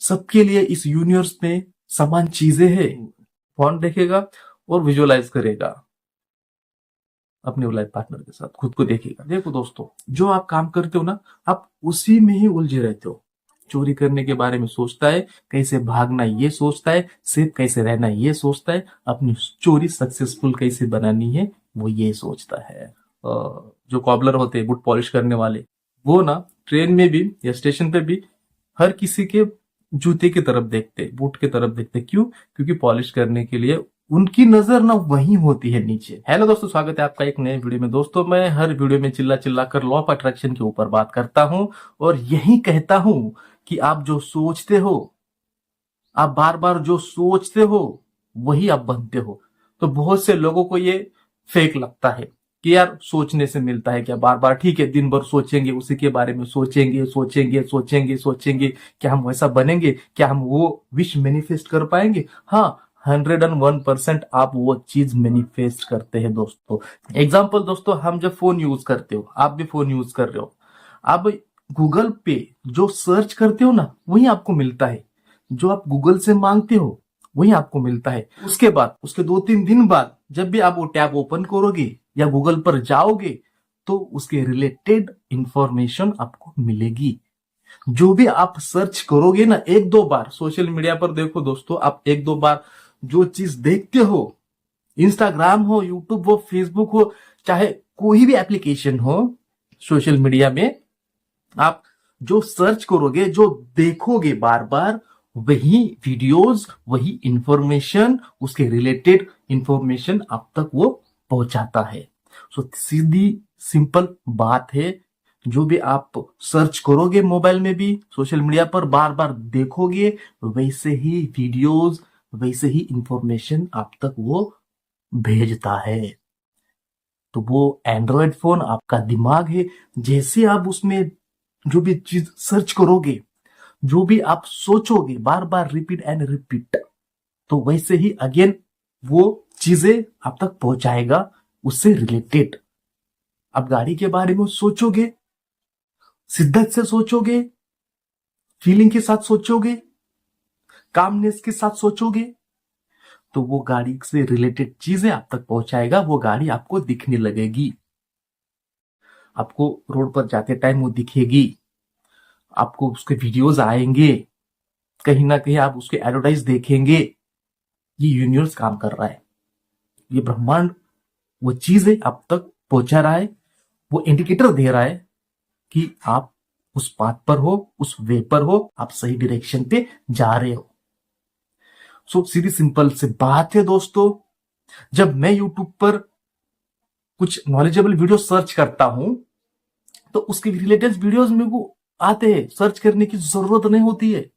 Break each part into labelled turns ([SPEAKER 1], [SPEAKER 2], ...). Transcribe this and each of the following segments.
[SPEAKER 1] सबके लिए इस यूनिवर्स में समान चीजें हैं। फोन देखेगा और विजुअलाइज करेगा अपने लाइफ पार्टनर के साथ, खुद को देखेगा। देखो दोस्तों, जो आप काम करते हो ना, आप उसी में ही उलझे रहते हो। चोरी करने के बारे में सोचता है, कैसे भागना ये सोचता है, सेफ कैसे रहना ये सोचता है, अपनी चोरी सक्सेसफुल कैसे बनानी है वो ये सोचता है। जो कॉबलर होते हैं, बूट पॉलिश करने वाले, वो ना ट्रेन में भी या स्टेशन पे भी हर किसी के जूते की तरफ देखते, बूट की तरफ देखते। क्यों? क्योंकि पॉलिश करने के लिए उनकी नजर ना वही होती है, नीचे। हेलो दोस्तों, स्वागत है आपका एक नए वीडियो में। दोस्तों, मैं हर वीडियो में चिल्ला चिल्ला कर लॉ ऑफ अट्रैक्शन के ऊपर बात करता हूं और यही कहता हूं कि आप जो सोचते हो, आप बार बार जो सोचते हो वही आप बनते हो। तो बहुत से लोगों को ये फेक लगता है कि यार सोचने से मिलता है क्या बार बार। ठीक है, दिन भर सोचेंगे, उसी के बारे में सोचेंगे सोचेंगे सोचेंगे सोचेंगे, क्या हम वैसा बनेंगे? क्या हम वो विश मैनिफेस्ट कर पाएंगे? हाँ, 101% आप वो चीज मैनिफेस्ट करते हैं दोस्तों। एग्जाम्पल दोस्तों, हम जब फोन यूज करते हो, आप भी फोन यूज कर रहे हो, आप गूगल पे जो सर्च करते हो ना, वही आपको मिलता है। जो आप गूगल से मांगते हो वही आपको मिलता है। उसके बाद, उसके 2-3 दिन बाद जब भी आप वो टैब ओपन करोगे या गूगल पर जाओगे, तो उसके रिलेटेड इंफॉर्मेशन आपको मिलेगी। जो भी आप सर्च करोगे ना, 1-2 बार सोशल मीडिया पर देखो दोस्तों, आप 1-2 बार जो चीज देखते हो, इंस्टाग्राम हो, यूट्यूब हो, फेसबुक हो, चाहे कोई भी एप्लीकेशन हो सोशल मीडिया में, आप जो सर्च करोगे, जो देखोगे बार बार, वही वीडियोस, वही इंफॉर्मेशन, उसके रिलेटेड इंफॉर्मेशन आप तक वो पहुंचाता है। सो सीधी सिंपल बात है, जो भी आप सर्च करोगे मोबाइल में भी, सोशल मीडिया पर बार बार देखोगे, वैसे ही वीडियोस, वैसे ही इंफॉर्मेशन आप तक वो भेजता है। तो वो एंड्रॉयड फोन आपका दिमाग है, जैसे आप उसमें जो भी चीज सर्च करोगे, जो भी आप सोचोगे, बार बार रिपीट एंड रिपीट, तो वैसे ही अगेन वो चीजें आप तक पहुंचाएगा उससे रिलेटेड। आप गाड़ी के बारे में सोचोगे, शिद्दत से सोचोगे, फीलिंग के साथ सोचोगे, कामनेस के साथ सोचोगे, तो वो गाड़ी से रिलेटेड चीजें आप तक पहुंचाएगा। वो गाड़ी आपको दिखने लगेगी, आपको रोड पर जाते टाइम वो दिखेगी, आपको उसके वीडियोस आएंगे, कहीं ना कहीं आप उसके एडवर्टाइज देखेंगे। ये यूनिवर्स काम कर रहा है, ये ब्रह्मांड वो चीजें आप तक पहुंचा रहा है, वो इंडिकेटर दे रहा है कि आप उस पाथ पर हो, उस वे पर हो, आप सही डायरेक्शन पे जा रहे हो। सो सीधी सिंपल से बात है दोस्तों, जब मैं यूट्यूब पर कुछ नॉलेजेबल वीडियो सर्च करता हूं, तो उसके रिलेटेड वीडियोस मेरे को आते हैं, सर्च करने की जरूरत नहीं होती है।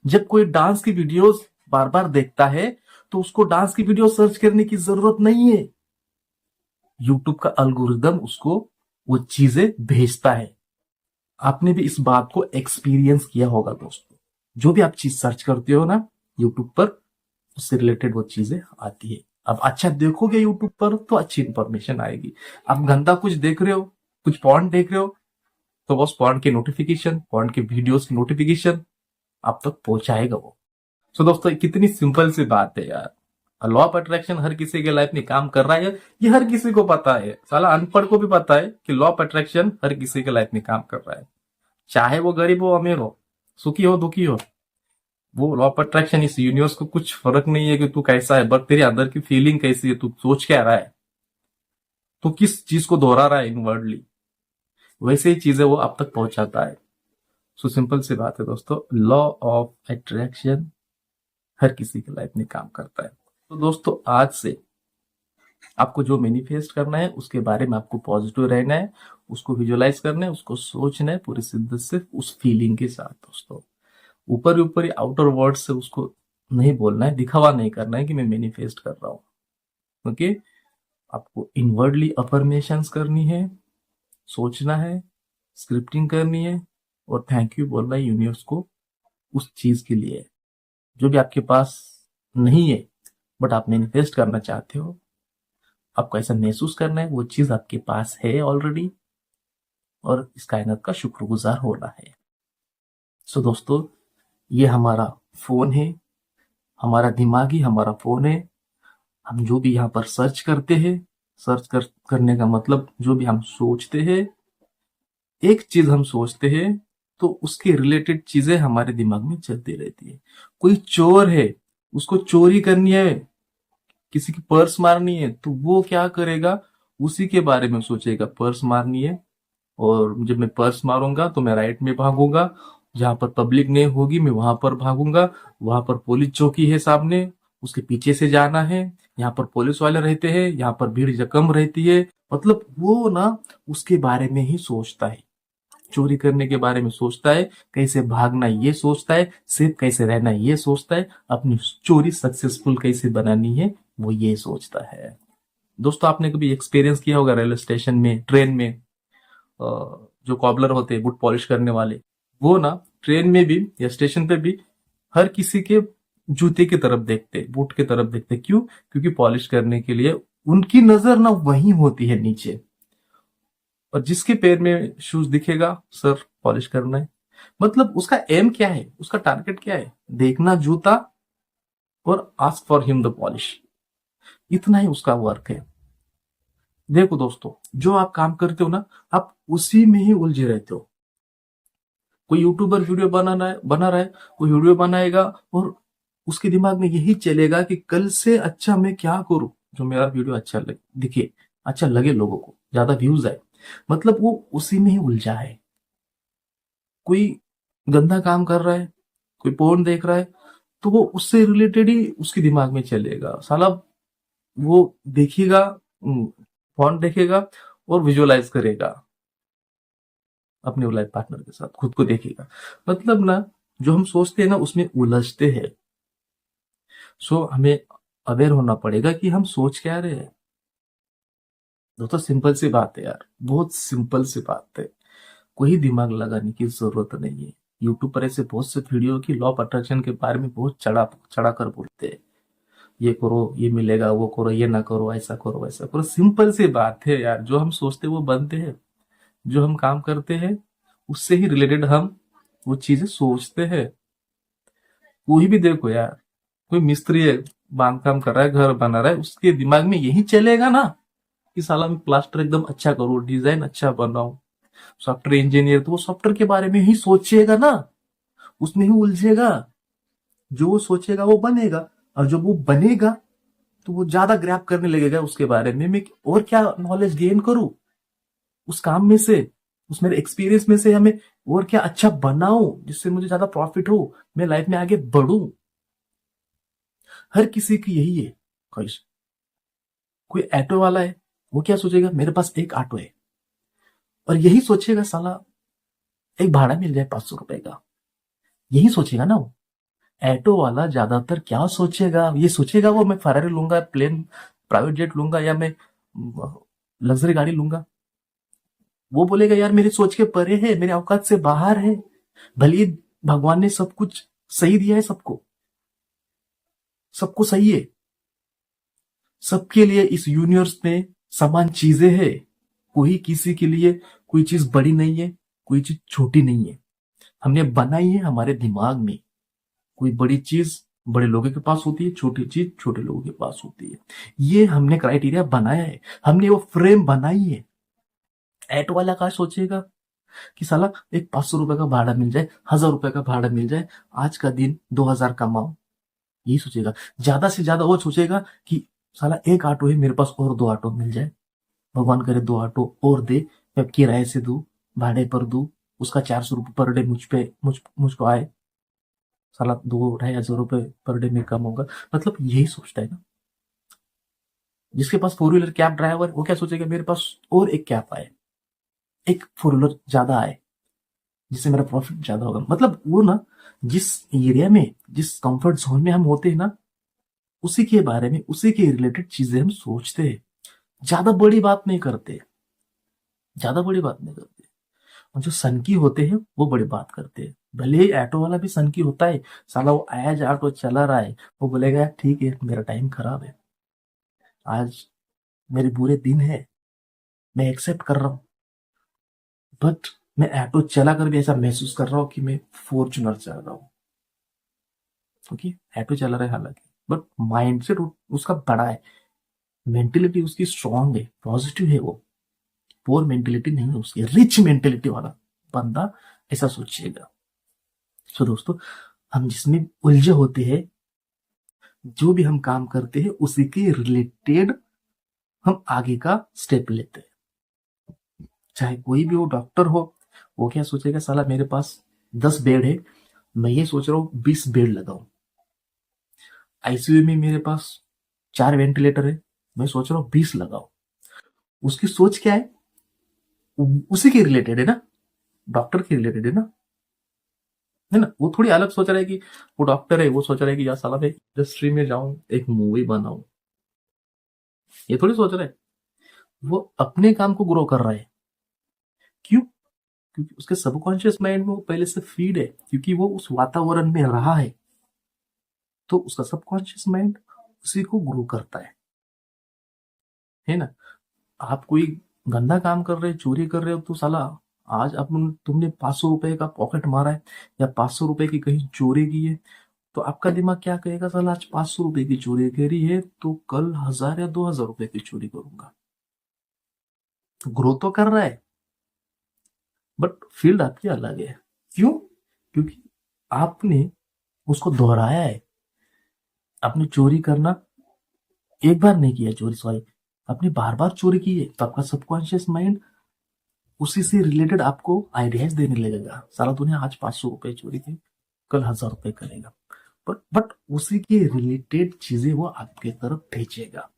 [SPEAKER 1] जब कोई डांस की वीडियोस बार बार देखता है, तो उसको डांस की वीडियो सर्च करने की जरूरत नहीं है। यूट्यूब का एल्गोरिदम उसको वो चीजें भेजता है। आपने भी इस बात को एक्सपीरियंस किया होगा दोस्तों। जो भी आप चीज सर्च करते हो ना यूट्यूब पर, उससे रिलेटेड वो चीजें आती है। अब अच्छा देखोगे यूट्यूब पर तो अच्छी इंफॉर्मेशन आएगी। आप गंदा कुछ देख रहे हो, कुछ पॉर्न देख रहे हो, तो बस पॉर्न की नोटिफिकेशन, पॉर्न के वीडियोस की नोटिफिकेशन आप तक पहुंचाएगा वो। सो दोस्तों, कितनी सिंपल सी बात है यार। लॉ ऑफ अट्रैक्शन हर किसी के लाइफ में काम कर रहा है, ये हर किसी को पता है। साला अनपढ़ को भी पता है कि लॉ ऑफ अट्रैक्शन हर किसी के लाइफ में काम कर रहा है, चाहे वो गरीब हो, अमीर हो, सुखी हो, दुखी हो। वो लॉ ऑफ अट्रैक्शन, इस यूनिवर्स को कुछ फर्क नहीं है कि तू कैसा है, बट तेरे अंदर की फीलिंग कैसी है, तू सोच क्या रहा है, तू किस चीज को दोहरा रहा है इनवर्डली, वैसे ही चीजें वो आप तक पहुंचाता है। सो सिंपल सी बात है दोस्तों, लॉ ऑफ अट्रैक्शन हर किसी की लाइफ में काम करता है। तो दोस्तों, आज से आपको जो मैनिफेस्ट करना है उसके बारे में आपको पॉजिटिव रहना है, उसको विजुअलाइज करना है, उसको सोचना है पूरी शिद्दत से, उस फीलिंग के साथ दोस्तों। ऊपर ऊपर ही आउटर वर्ड से उसको नहीं बोलना है, दिखावा नहीं करना है कि मैं मैनिफेस्ट कर रहा हूं। ओके, आपको इनवर्डली अफर्मेशंस करनी है, सोचना है, स्क्रिप्टिंग करनी है, और थैंक यू बोलना है यूनिवर्स को उस चीज के लिए जो भी आपके पास नहीं है बट आप मैनिफेस्ट करना चाहते हो। आपको ऐसा महसूस करना है वो चीज आपके पास है ऑलरेडी, और इस कायनात का शुक्रगुजार होना है। सो दोस्तों, ये हमारा फोन है, हमारा दिमाग ही हमारा फोन है। हम जो भी यहाँ पर सर्च करते हैं, करने का मतलब जो भी हम सोचते हैं, एक चीज हम सोचते हैं तो उसके रिलेटेड चीजें हमारे दिमाग में चलती रहती है। कोई चोर है, उसको चोरी करनी है, किसी की पर्स मारनी है, तो वो क्या करेगा, उसी के बारे में सोचेगा। पर्स मारनी है और जब मैं पर्स मारूंगा तो मैं राइट में भागूंगा, जहां पर पब्लिक नहीं होगी मैं वहां पर भागूंगा। वहां पर पुलिस चौकी है सामने, उसके पीछे से जाना है। यहाँ पर पुलिस वाले रहते हैं, यहाँ पर भीड़ कम रहती है। मतलब वो ना उसके बारे में ही सोचता है, चोरी करने के बारे में सोचता है, कैसे भागना ये सोचता है, सेफ कैसे रहना ये सोचता है, अपनी चोरी सक्सेसफुल कैसे बनानी है वो ये सोचता है। दोस्तों, आपने कभी एक्सपीरियंस किया होगा रेलवे स्टेशन में, ट्रेन में, जो कॉबलर होते हैं, बूट पॉलिश करने वाले, वो ना ट्रेन में भी या स्टेशन पे भी हर किसी के जूते की तरफ देखते, बूट की तरफ देखते। क्यों? क्योंकि पॉलिश करने के लिए उनकी नजर ना वहीं होती है, नीचे। और जिसके पैर में शूज दिखेगा, सर पॉलिश करना है। मतलब उसका एम क्या है, उसका टारगेट क्या है? देखना जूता और ask for him the polish. इतना ही उसका वर्क है। देखो दोस्तों, जो आप काम करते हो ना, आप उसी में ही उलझे रहते हो। कोई यूट्यूबर वीडियो बना रहा है, कोई वीडियो बनाएगा और उसके दिमाग में यही चलेगा कि कल से अच्छा मैं क्या करूं, जो मेरा वीडियो अच्छा दिखे, अच्छा लगे, लोगों को ज्यादा व्यूज आए। मतलब वो उसी में ही उलझा है। कोई गंदा काम कर रहा है, कोई पोर्न देख रहा है, तो वो उससे रिलेटेड ही उसके दिमाग में चलेगा। साला वो देखेगा, पोर्न देखेगा और विजुअलाइज करेगा अपने लाइफ पार्टनर के साथ, खुद को देखेगा। मतलब ना, जो हम सोचते हैं ना उसमें उलझते हैं। सो हमें अवेयर होना पड़ेगा कि हम सोच क्या रहे हैं। दोस्तों, सिंपल सी बात है यार, बहुत सिंपल सी बात है। कोई दिमाग लगाने की जरूरत नहीं है। यूट्यूब पर ऐसे बहुत से वीडियो की लॉ ऑफ अट्रैक्शन के बारे में बहुत चढ़ा चढ़ा कर बोलते हैं। ये करो ये मिलेगा, वो करो ये ना करो, ऐसा करो वैसा करो। सिंपल सी बात है यार, जो हम सोचते हैं वो बनते हैं। जो हम काम करते हैं उससे ही रिलेटेड हम वो चीजें सोचते हैं। कोई भी देखो यार, कोई मिस्त्री है, बांधकाम कर रहा है, घर बना रहा है, उसके दिमाग में यही चलेगा ना कि साला मैं प्लास्टर एकदम अच्छा करूँ, डिजाइन अच्छा बनाऊं। सॉफ्टवेयर इंजीनियर तो वो सॉफ्टवेयर के बारे में ही सोचेगा ना, उसमें ही उलझेगा। जो वो सोचेगा वो बनेगा, और जब वो बनेगा तो वो ज्यादा ग्रैब करने लगेगा उसके बारे में, मैं और क्या नॉलेज गेन करूं उस काम में से, उस मेरे एक्सपीरियंस में से, हमें और क्या अच्छा बनाऊं जिससे मुझे ज्यादा प्रॉफिट हो, मैं लाइफ में आगे बढ़ूं। हर किसी की यही है ख्वाहिश। कोई ऑटो वाला है, वो क्या सोचेगा, मेरे पास एक ऑटो है, और यही सोचेगा साला एक भाड़ा मिल जाए 500 रुपए का। यही सोचेगा ना वो। ऑटो वाला ज्यादातर क्या सोचेगा, ये सोचेगा वो मैं फरारी लूंगा, प्लेन प्राइवेट जेट लूंगा, या मैं लग्जरी गाड़ी लूंगा। वो बोलेगा यार मेरी सोच के परे है, मेरे औकात से बाहर है। भले ही भगवान ने सब कुछ सही दिया है, सबको सबको सही है, सबके लिए इस यूनिवर्स में समान चीजें है। कोई किसी के लिए कोई चीज बड़ी नहीं है, कोई चीज छोटी नहीं है। हमने बनाई है हमारे दिमाग में। कोई बड़ी चीज बड़े लोगों के पास होती है, छोटी चीज छोटे लोगों के पास होती है। ये हमने क्राइटेरिया बनाया है, हमने वो फ्रेम बनाई है। एट वाला का सोचेगा कि साला एक 500 रुपए का भाड़ा मिल जाए, 1000 रुपए का भाड़ा मिल जाए, आज का दिन 2000 कमाओ, यही सोचेगा। ज्यादा से ज्यादा वो सोचेगा कि साला एक ऑटो है मेरे पास, और 2 ऑटो मिल जाए, भगवान करे 2 ऑटो और दे, मैं किराए से दू, भाड़े पर दू, उसका 400 रुपये पर डे मुझको आए, साला 2-2.5 हजार रुपये पर डे में कम होगा। मतलब यही सोचता है ना। जिसके पास 4 व्हीलर कैब ड्राइवर, वो क्या सोचेगा, मेरे पास और एक कैब आए, एक 4 व्हीलर ज्यादा आए, जिससे मेरा प्रॉफिट ज्यादा होगा। मतलब वो ना, जिस एरिया में, जिस कंफर्ट जोन में हम होते हैं ना, उसी के बारे में, उसी के रिलेटेड चीजें हम सोचते हैं। ज्यादा बड़ी बात नहीं करते, ज्यादा बड़ी बात नहीं करते। और जो सनकी होते हैं वो बड़ी बात करते हैं। भले ही ऑटो वाला भी सनकी होता है, साला वो आज ऑटो चला रहा है, वो बोलेगा यार ठीक है, मेरा टाइम खराब है, आज मेरे बुरे दिन है, मैं एक्सेप्ट कर रहा हूँ। बट मैं ऑटो चला कर भी ऐसा महसूस कर रहा हूँ कि मैं फॉर्च्यूनर चल रहा हूँ। ओके, ऑटो चला रहा है हालांकि, बट माइंडसेट उसका बड़ा है, मेंटेलिटी उसकी स्ट्रांग है, पॉजिटिव है, वो पोर मेंटेलिटी नहीं है उसकी, रिच मेंटेलिटी वाला बंदा ऐसा सोचिएगा। सो दोस्तों, हम जिसमें उलझे होते हैं, जो भी हम काम करते हैं उसी के रिलेटेड हम आगे का स्टेप लेते हैं। चाहे कोई भी हो, डॉक्टर हो, वो क्या सोचेगा, साला मेरे पास 10 बेड है, मैं ये सोच रहा हूँ 20 बेड लगाऊं। आईसीयू में मेरे पास 4 वेंटिलेटर है, मैं सोच रहा हूँ 20 लगाऊं। उसकी सोच क्या है, उसी के रिलेटेड है ना, डॉक्टर के रिलेटेड है ना। वो थोड़ी अलग सोच रहा है कि वो डॉक्टर है, वो सोच रहा है कि यार साला मैं इंडस्ट्री में जाऊं, एक मूवी बनाऊं, ये थोड़ी सोच रहा है। वो अपने काम को ग्रो कर रहा है। क्यों? क्योंकि उसके सबकॉन्शियस माइंड में वो पहले से फीड है, क्योंकि वो उस वातावरण में रहा है, तो उसका सबकॉन्शियस माइंड उसी को ग्रो करता है ना। आप कोई गंदा काम कर रहे, चोरी कर रहे हो, तो साला आज तुमने 500 रुपए का पॉकेट मारा है या 500 रुपए की कहीं चोरी की है, तो आपका दिमाग क्या कहेगा, साला आज 500 रुपए की चोरी करी है तो कल 1000 या 2000 रुपए की चोरी करूंगा। तो ग्रो तो कर रहा है, बट फील्ड आपकी अलग है। क्यों? क्योंकि आपने उसको दोहराया है। आपने चोरी करना एक बार नहीं किया, चोरी सॉरी, आपने बार बार चोरी की है, तो आपका सबकॉन्शियस माइंड उसी से रिलेटेड आपको आइडियाज देने लगेगा। साला तूने आज 500 रुपए चोरी की, कल 1000 रुपए करेगा, बट उसी के रिलेटेड चीजें वो आपके तरफ भेजेगा।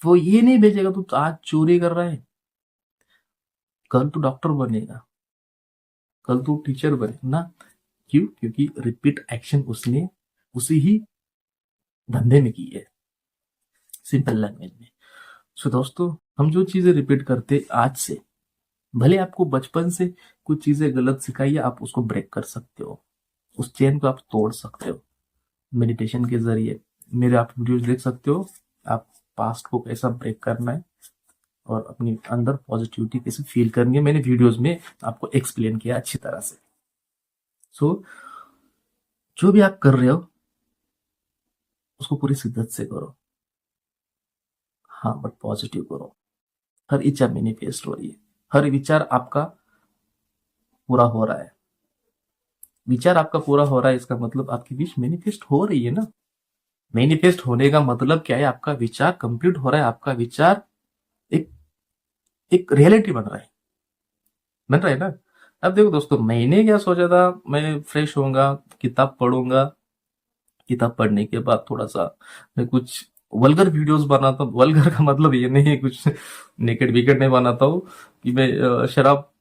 [SPEAKER 1] वो ये नहीं भेजेगा तू आज चोरी कर रहा है, कल तू डॉक्टर बनेगा, कल तू टीचर बनेगा ना। क्यों? क्योंकि रिपीट एक्शन उसने उसी ही धंधे में की है, सिंपल लैंग्वेज में। सो दोस्तों, हम जो चीजें रिपीट करते आज से, भले आपको बचपन से कुछ चीजें गलत सिखाई है, आप उसको ब्रेक कर सकते हो, उस चेन को आप तोड़ सकते हो मेडिटेशन के जरिए। मेरे आप वीडियोस देख सकते हो, आप पास्ट को कैसा ब्रेक करना है और अपनी अंदर पॉजिटिविटी कैसे फील करनी है, मैंने वीडियोस में आपको एक्सप्लेन किया अच्छी तरह से। सो जो भी आप कर रहे हो उसको पूरी शिद्दत से करो, हाँ, बट पॉजिटिव करो। हर इच्छा मैनिफेस्ट हो रही है, हर विचार आपका पूरा हो रहा है। विचार आपका पूरा हो रहा है, इसका मतलब आपकी विश मैनिफेस्ट हो रही है ना। मैनिफेस्ट होने का मतलब क्या है, आपका विचार कंप्लीट हो रहा है, आपका विचार एक एक रियलिटी बन रहा है ना। अब देखो दोस्तों, मैंने क्या सोचा था, मैं फ्रेश होऊंगा, किताब पढ़ूंगा, किताब पढ़ने के बाद थोड़ा सा मैं कुछ वल्गर वीडियोस बनाता हूँ। वल्गर का मतलब ये नहीं है कुछ नेकेड विकेट नहीं बनाता हूँ कि मैं शराब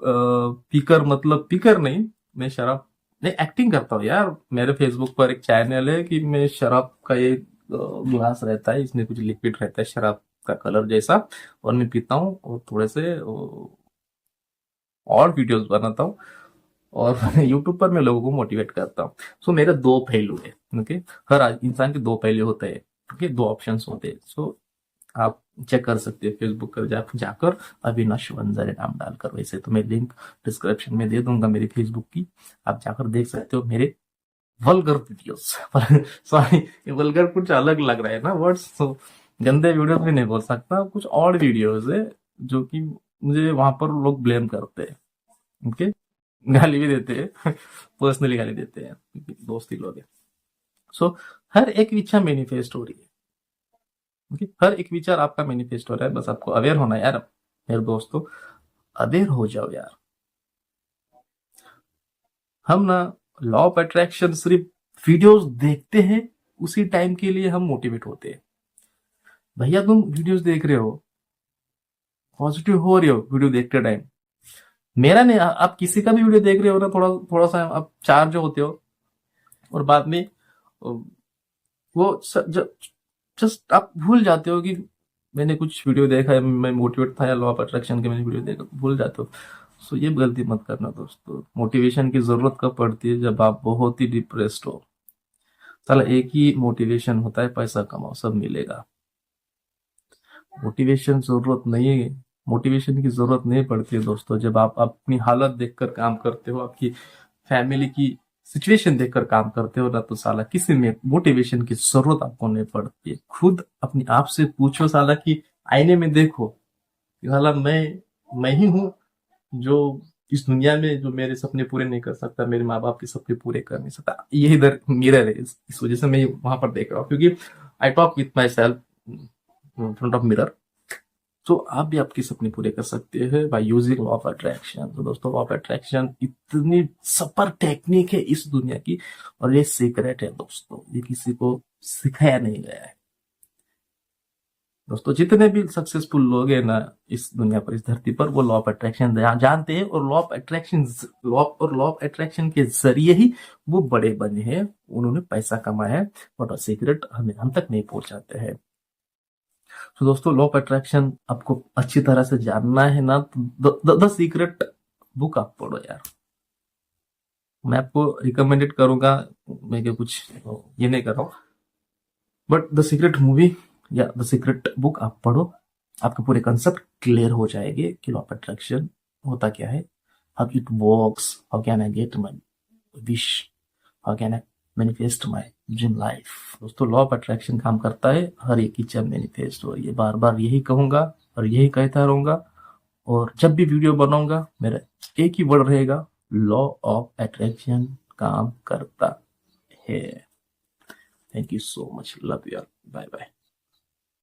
[SPEAKER 1] पीकर, मतलब पीकर नहीं, मैं शराब नहीं, एक्टिंग करता हूँ यार। मेरे फेसबुक पर एक चैनल है कि मैं शराब का ये ग्लास रहता है, इसमें कुछ लिक्विड रहता है शराब का कलर जैसा, और मैं पीता हूँ और थोड़े से और वीडियोस बनाता हूँ, और यूट्यूब पर मैं लोगों को मोटिवेट करता हूँ। सो मेरे दो पहलू है, ओके। हर इंसान के दो पहलू होते हैं, ओके, दो ऑप्शंस होते हैं। सो आप चेक कर सकते हो फेसबुक पर जाकर अविनाश वंजारी नाम डालकर। वैसे तो मैं लिंक डिस्क्रिप्शन में दे दूंगा मेरी फेसबुक की, आप जाकर देख सकते हो मेरे वल्गर वीडियोस। सॉरी, ये वल्गर कुछ अलग लग रहा है ना वर्ड्स, तो गंदे वीडियोस भी नहीं बोल सकता, कुछ और वीडियोस है जो कि मुझे वहां पर लोग ब्लेम करते हैं, ओके, गाली भी देते हैं, पर्सनली गाली देते हैं, क्योंकि दोस्ती लोग हैं। सो हर एक इच्छा मैनिफेस्ट हो रही है, ओके, हर एक विचार आपका मैनिफेस्ट हो रहा है, बस आपको अवेयर होना है यार मेरे दोस्तों, अवेयर हो जाओ यार। हम ना लॉ ऑफ अट्रैक्शन सिर्फ वीडियोस देखते हैं, उसी टाइम के लिए हम मोटिवेट होते हैं। भैया तुम वीडियोस देख रहे हो, पॉजिटिव हो रहे हो वीडियो देखते टाइम, मेरा नहीं, आप किसी का भी वीडियो देख रहे हो ना, थोड़ा थोड़ा सा आप चार्ज होते हो, और बाद में वो जस्ट आप भूल जाते हो कि मैंने कुछ वीडियो देखा है, मैं मोटिवेट था, या लॉ ऑफ अट्रैक्शन के मैंने वीडियो देखा, भूल जाते हो। सो ये गलती मत करना दोस्तों। मोटिवेशन की जरूरत कब पड़ती है, जब आप बहुत ही डिप्रेस्ड हो। साला एक ही मोटिवेशन होता है, पैसा कमाओ सब मिलेगा। मोटिवेशन जरूरत नहीं है, मोटिवेशन की जरूरत नहीं पड़ती है दोस्तों, जब आप अपनी हालत देखकर काम करते हो, आपकी फैमिली की सिचुएशन देखकर काम करते हो ना, तो साला किसी में मोटिवेशन की जरूरत आपको नहीं पड़ती है। खुद अपने आप से पूछो साला कि आईने में देखो कि साला मैं ही हूँ जो इस दुनिया में जो मेरे सपने पूरे नहीं कर सकता, मेरे माँ बाप के सपने पूरे कर नहीं सकता। ये इधर मिरर है, इस वजह से मैं वहां पर देख रहा हूँ, क्योंकि I talk with my self front of mirror. तो आप भी आपके सपने पूरे कर सकते हैं by using law of attraction. तो दोस्तों, लॉ ऑफ अट्रैक्शन इतनी सुपर टेक्निक है इस दुनिया की, और ये सीक्रेट है दोस्तों, ये किसी को सिखाया नहीं गया है। दोस्तों, जितने भी सक्सेसफुल लोग हैं ना इस दुनिया पर, इस धरती पर, वो लॉ ऑफ अट्रैक्शन जानते हैं, और लॉ ऑफ अट्रैक्शन के जरिए ही वो बड़े बने हैं, उन्होंने पैसा कमाया है, बट सीक्रेट हम तक नहीं पहुंचाते हैं। तो दोस्तों, लॉ ऑफ अट्रैक्शन आपको अच्छी तरह से जानना है ना, तो द सीक्रेट बुक आप पढ़ो यार। मैं आपको रिकमेंडेड करूंगा, मैं क्या कुछ ये नहीं कर रहा हूँ, बट द सीक्रेट मूवी या द सीक्रेट बुक आप पढ़ो, आपके पूरे कंसेप्ट क्लियर हो जाएंगे कि लॉ ऑफ अट्रैक्शन होता क्या है, how it works, how can I get my wish, how can I manifest my dream life. दोस्तों, लॉ ऑफ अट्रैक्शन काम करता है, हर एक इच्छा मैनिफेस्ट हो। ये बार बार यही कहूंगा और यही कहता रहूंगा, और जब भी वीडियो बनाऊंगा मेरा एक ही वर्ड रहेगा, लॉ ऑफ अट्रैक्शन काम करता है। Thank you so much, love you, bye bye.